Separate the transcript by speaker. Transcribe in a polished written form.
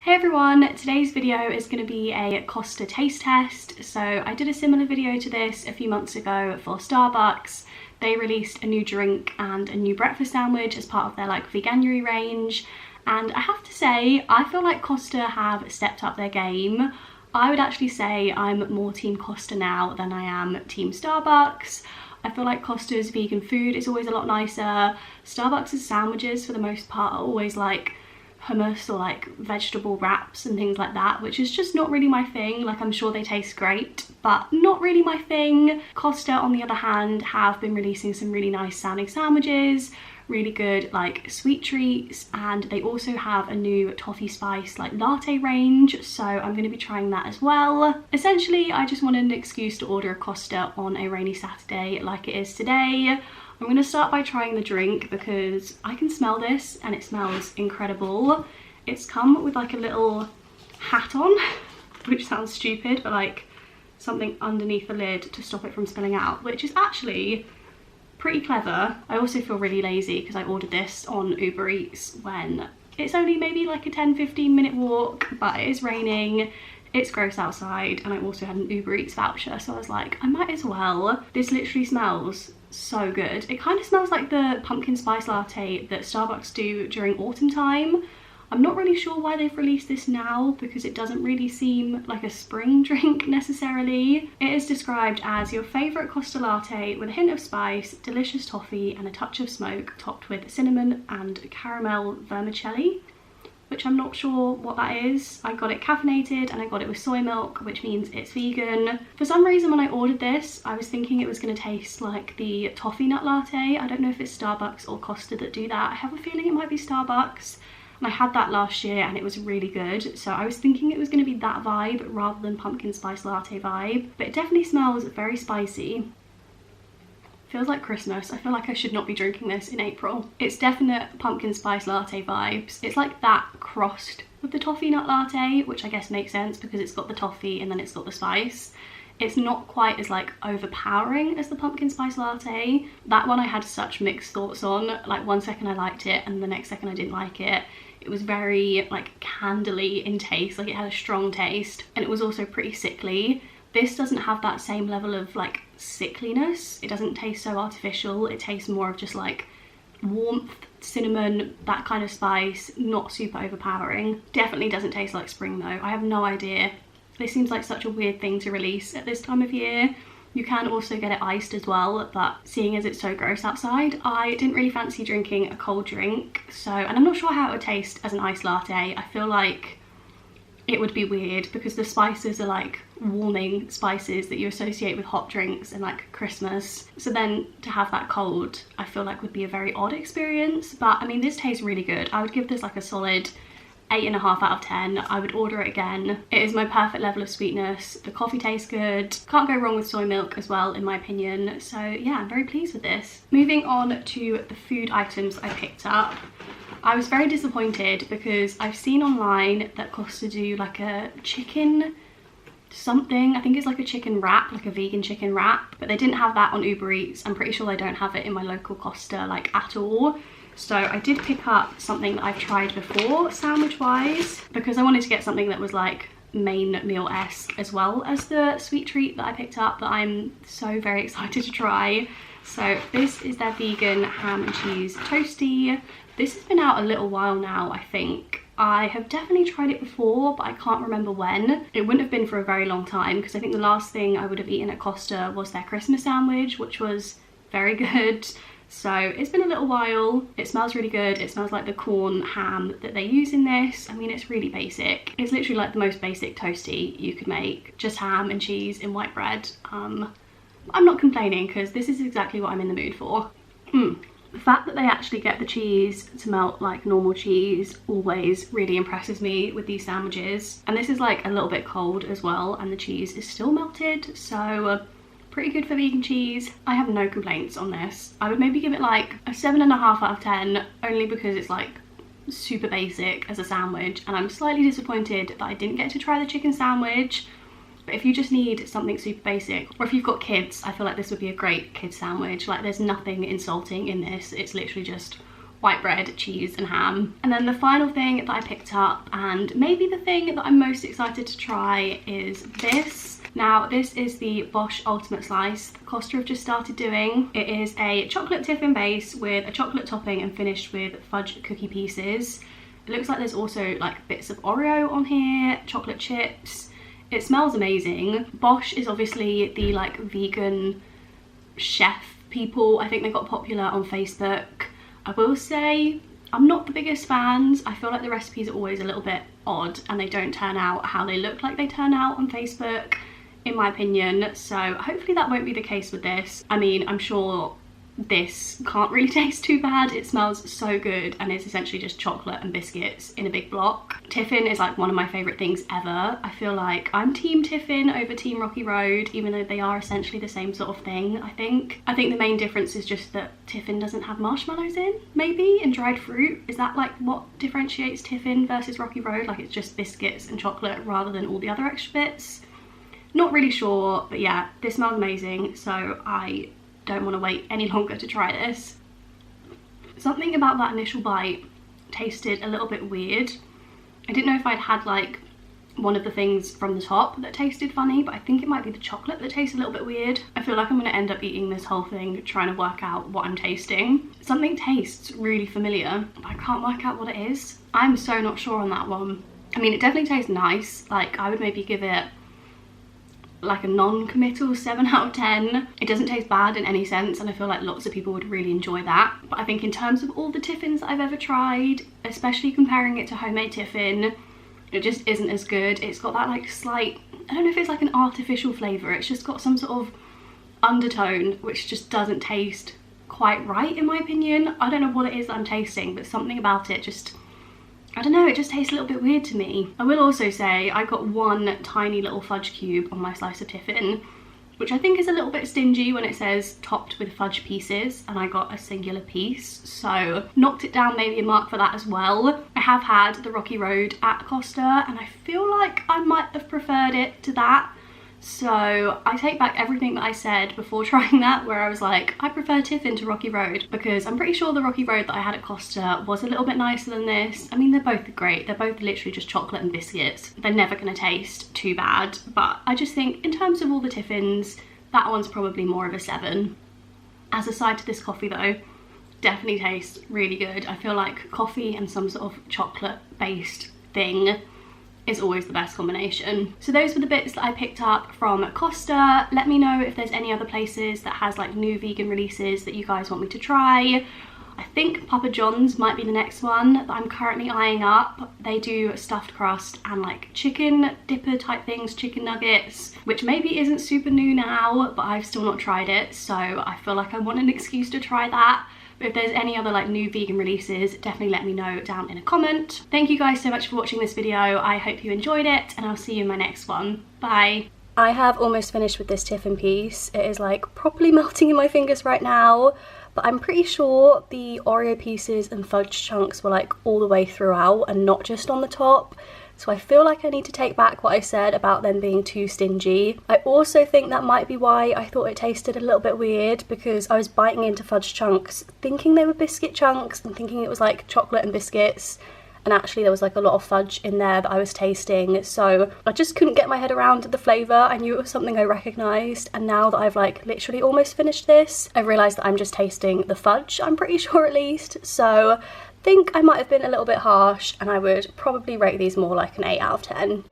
Speaker 1: Hey everyone, today's video is going to be a Costa taste test. So I did a similar video to this a few months ago for Starbucks. They released a new drink and a new breakfast sandwich as part of their veganuary range. And I have to say, I feel like Costa have stepped up their game. I would actually say I'm more team Costa now than I am team Starbucks. I feel like Costa's vegan food is always a lot nicer. Starbucks' sandwiches for the most part are always hummus or vegetable wraps and things like that, which is just not really my thing. I'm sure they taste great, but not really my thing. Costa, on the other hand, have been releasing some really nice sounding sandwiches, really good sweet treats, and they also have a new toffee spice latte range, so I'm going to be trying that as well. Essentially, I just wanted an excuse to order a Costa on a rainy Saturday like it is today. I'm going to start by trying the drink because I can smell this and it smells incredible. It's come with a little hat on, which sounds stupid, but something underneath the lid to stop it from spilling out, which is actually pretty clever. I also feel really lazy because I ordered this on Uber Eats when it's only maybe a 10-15 minute walk, but it is raining, it's gross outside, and I also had an Uber Eats voucher, so I was like, I might as well. This literally smells so good. It kind of smells like the pumpkin spice latte that Starbucks do during autumn time. I'm not really sure why they've released this now because it doesn't really seem like a spring drink necessarily. It is described as your favourite Costa latte with a hint of spice, delicious toffee and a touch of smoke, topped with cinnamon and caramel vermicelli, which I'm not sure what that is. I got it caffeinated and I got it with soy milk, which means it's vegan. For some reason when I ordered this, I was thinking it was going to taste like the toffee nut latte. I don't know if it's Starbucks or Costa that do that. I have a feeling it might be Starbucks. And I had that last year and it was really good. So I was thinking it was going to be that vibe rather than pumpkin spice latte vibe. But it definitely smells very spicy. Feels like Christmas. I feel like I should not be drinking this in April. It's definite pumpkin spice latte vibes. It's like that crossed with the toffee nut latte, which I guess makes sense because it's got the toffee and then it's got the spice. It's not quite as overpowering as the pumpkin spice latte. That one I had such mixed thoughts on. One second I liked it and the next second I didn't like it. It was very candly in taste, it had a strong taste, and it was also pretty sickly. This doesn't have that same level of sickliness. It doesn't taste so artificial. It tastes more of just warmth, cinnamon, that kind of spice, not super overpowering. Definitely doesn't taste like spring though. I have no idea. This seems like such a weird thing to release at this time of year. You can also get it iced as well, but seeing as it's so gross outside, I didn't really fancy drinking a cold drink. And I'm not sure how it would taste as an iced latte. I feel like it would be weird because the spices are warming spices that you associate with hot drinks and Christmas. So then to have that cold, I feel would be a very odd experience. But I mean, this tastes really good. I would give this a solid 8.5 out of 10. I would order it again. It is my perfect level of sweetness. The coffee tastes good. Can't go wrong with soy milk as well, in my opinion. So yeah, I'm very pleased with this. Moving on to the food items I picked up. I was very disappointed because I've seen online that Costa do a chicken something. I think it's a chicken wrap, a vegan chicken wrap, but they didn't have that on Uber Eats. I'm pretty sure they don't have it in my local Costa at all. So I did pick up something that I've tried before sandwich wise because I wanted to get something that was main meal-esque as well as the sweet treat that I picked up that I'm so very excited to try. So this is their vegan ham and cheese toasty. This has been out a little while now, I think. I have definitely tried it before, but I can't remember when. It wouldn't have been for a very long time because I think the last thing I would have eaten at Costa was their Christmas sandwich, which was very good. So it's been a little while. It smells really good. It smells like the corn ham that they use in this. I mean, it's really basic. It's literally the most basic toasty you could make. Just ham and cheese in white bread. I'm not complaining because this is exactly what I'm in the mood for. The fact that they actually get the cheese to melt like normal cheese always really impresses me with these sandwiches. And this is a little bit cold as well, and the cheese is still melted, so pretty good for vegan cheese. I have no complaints on this. I would maybe give it a 7.5 out of 10, only because it's super basic as a sandwich, and I'm slightly disappointed that I didn't get to try the chicken sandwich. But if you just need something super basic, or if you've got kids, I feel like this would be a great kid sandwich. There's nothing insulting in this. It's literally just white bread, cheese and ham. And then the final thing that I picked up, and maybe the thing that I'm most excited to try, is this. Now this is the Bosch Ultimate Slice that Costa have just started doing. It is a chocolate tiffin base with a chocolate topping and finished with fudge cookie pieces. It looks like there's also like bits of Oreo on here, chocolate chips. It smells amazing. Bosch is obviously the like vegan chef people. I think they got popular on Facebook. I will say I'm not the biggest fans. I feel like the recipes are always a little bit odd and they don't turn out how they look like they turn out on Facebook, in my opinion. So hopefully that won't be the case with this. I mean, I'm sure this can't really taste too bad. It smells so good and it's essentially just chocolate and biscuits in a big block. Tiffin is like one of my favourite things ever. I feel like I'm team Tiffin over team Rocky Road, even though they are essentially the same sort of thing, I think. I think the main difference is just that Tiffin doesn't have marshmallows in, maybe, and dried fruit. Is that like what differentiates Tiffin versus Rocky Road? Like it's just biscuits and chocolate rather than all the other extra bits? Not really sure, but yeah, this smells amazing, so I don't want to wait any longer to try this. Something about that initial bite tasted a little bit weird. I didn't know if I'd had like one of the things from the top that tasted funny, but I think it might be the chocolate that tastes a little bit weird. I feel like I'm going to end up eating this whole thing trying to work out what I'm tasting. Something tastes really familiar, but I can't work out what it is. I'm so not sure on that one. I mean, it definitely tastes nice. Like I would maybe give it like a non-committal 7 out of 10. It doesn't taste bad in any sense and I feel like lots of people would really enjoy that. But I think in terms of all the Tiffins that I've ever tried, especially comparing it to homemade Tiffin, it just isn't as good. It's got that like slight, I don't know if it's like an artificial flavour, it's just got some sort of undertone which just doesn't taste quite right in my opinion. I don't know what it is that I'm tasting, but something about it just, I don't know, it just tastes a little bit weird to me. I will also say I got one tiny little fudge cube on my slice of Tiffin, which I think is a little bit stingy when it says topped with fudge pieces, and I got a singular piece, so knocked it down maybe a mark for that as well. I have had the Rocky Road at Costa and I feel like I might have preferred it to that. So I take back everything that I said before trying that, where I was like, I prefer Tiffin to Rocky Road, because I'm pretty sure the Rocky Road that I had at Costa was a little bit nicer than this. I mean, they're both great. They're both literally just chocolate and biscuits. They're never going to taste too bad, but I just think in terms of all the Tiffins, that one's probably more of a 7. As a side to this coffee though, definitely tastes really good. I feel like coffee and some sort of chocolate based thing is always the best combination. So those were the bits that I picked up from Costa. Let me know if there's any other places that has like new vegan releases that you guys want me to try. I think Papa John's might be the next one that I'm currently eyeing up. They do stuffed crust and like chicken dipper type things, chicken nuggets, which maybe isn't super new now, but I've still not tried it, so I feel like I want an excuse to try that. But if there's any other like new vegan releases, definitely let me know down in a comment. Thank you guys so much for watching this video. I hope you enjoyed it and I'll see you in my next one. Bye. I have almost finished with this Tiffin piece. It is like properly melting in my fingers right now, but I'm pretty sure the Oreo pieces and fudge chunks were like all the way throughout and not just on the top. So I feel like I need to take back what I said about them being too stingy. I also think that might be why I thought it tasted a little bit weird, because I was biting into fudge chunks thinking they were biscuit chunks and thinking it was like chocolate and biscuits, and actually there was like a lot of fudge in there that I was tasting, so I just couldn't get my head around the flavour. I knew it was something I recognised, and now that I've like literally almost finished this, I've realised that I'm just tasting the fudge, I'm pretty sure at least, so I think I might have been a little bit harsh and I would probably rate these more like an 8 out of 10.